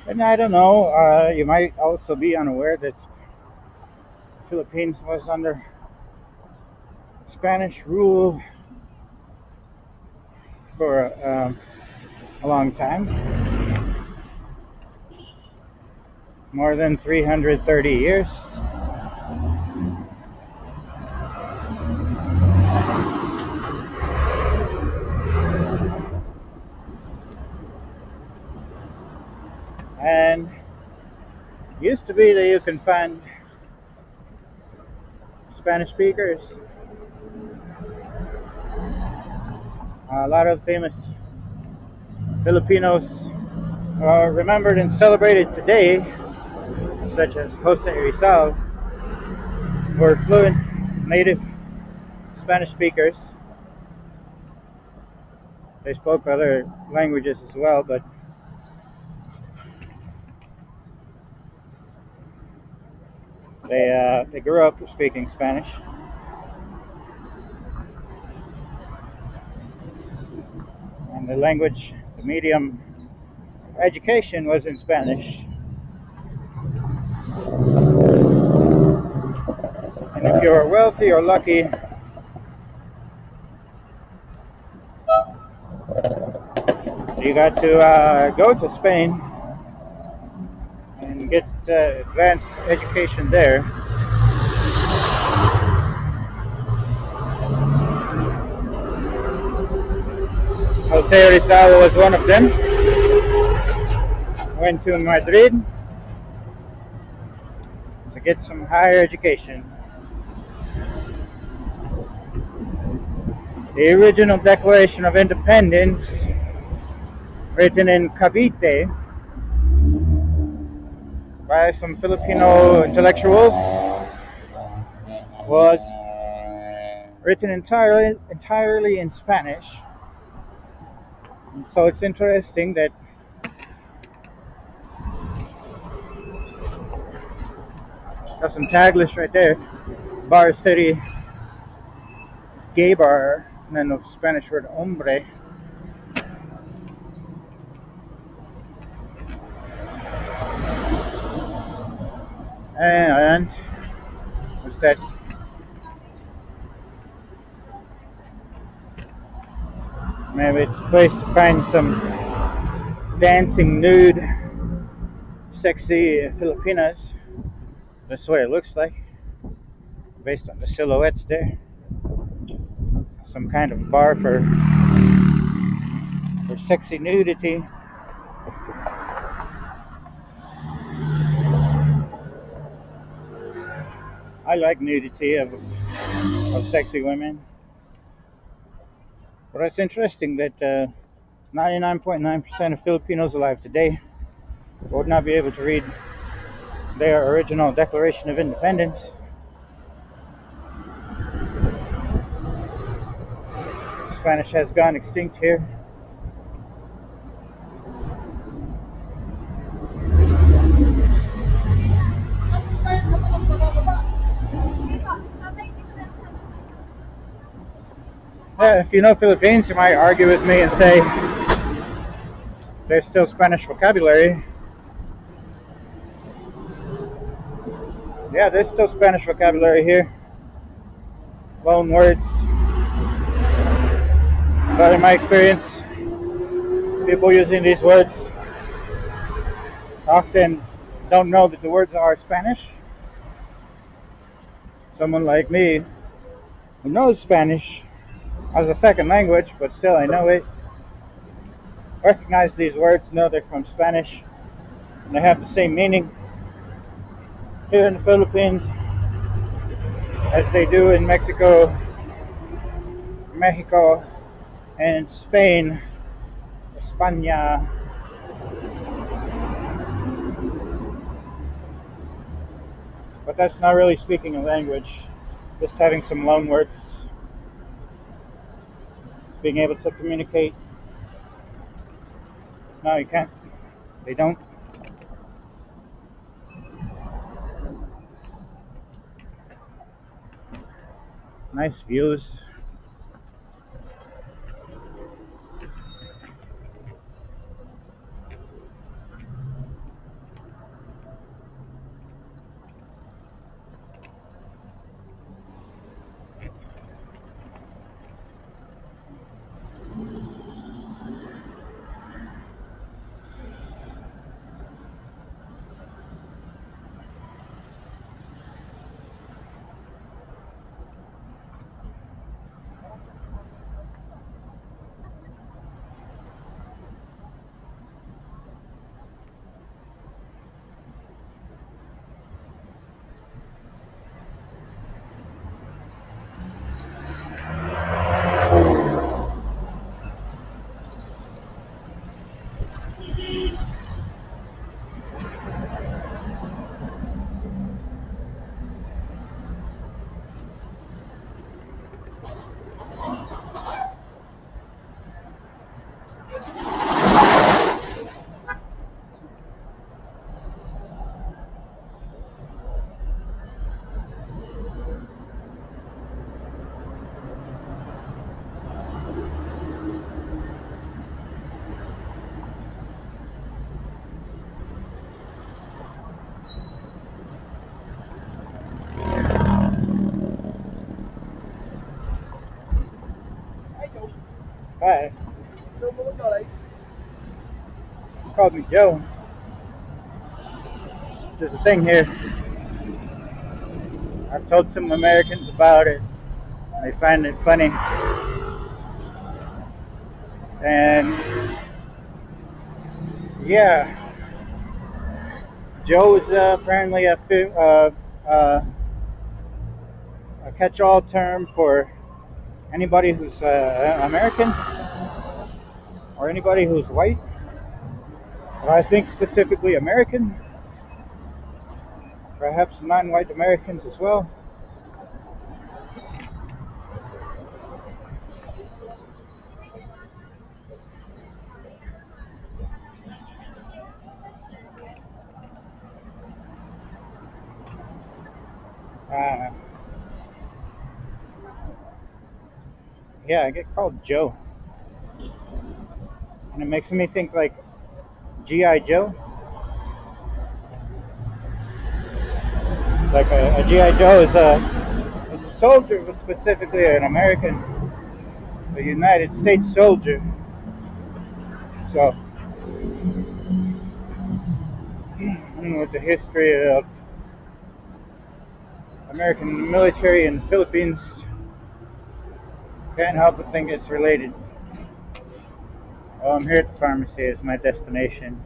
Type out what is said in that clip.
And I don't know, you might also be unaware that Philippines was under Spanish rule for a long time, more than 330 years. And it used to be that you can find Spanish speakers. A lot of famous Filipinos are remembered and celebrated today, such as Jose Rizal, were fluent native Spanish speakers. They spoke other languages as well, but they grew up speaking Spanish. And the language, the medium education was in Spanish. And if you were wealthy or lucky, you got to go to Spain and get advanced education there. Jose Rizal was one of them. Went to Madrid to get some higher education. The original Declaration of Independence, written in Cavite by some Filipino intellectuals, was written entirely in Spanish. And so it's interesting that got some taglish right there. Bar City, gay bar, and then the Spanish word hombre. And what's that? Maybe it's a place to find some dancing nude, sexy Filipinas. That's what it looks like, based on the silhouettes there. Some kind of bar for sexy nudity. I like nudity of sexy women. But it's interesting that 99.9% of Filipinos alive today would not be able to read their original Declaration of Independence. Spanish has gone extinct here. If you know Philippines, you might argue with me and say there's still Spanish vocabulary. Yeah, there's still Spanish vocabulary here. Loan words. But in my experience, people using these words often don't know that the words are Spanish. Someone like me who knows Spanish as a second language, but still I know it, recognize these words, know they're from Spanish, and they have the same meaning here in the Philippines as they do in Mexico, Mexico, and Spain, España. But that's not really speaking a language, just having some loan words, being able to communicate. No, you can't. They don't. Nice views. But he called me Joe. There's a thing here. I've told some Americans about it. They find it funny. And yeah, Joe is apparently a catch-all term for anybody who's American or anybody who's white. But I think specifically American, perhaps non-white Americans as well. Uh, yeah, I get called Joe, and it makes me think like GI Joe. Like a GI Joe is a soldier, but specifically an American, a United States soldier. So with the history of American military in the Philippines, can't help but think it's related. Oh, I'm here at the pharmacy as my destination.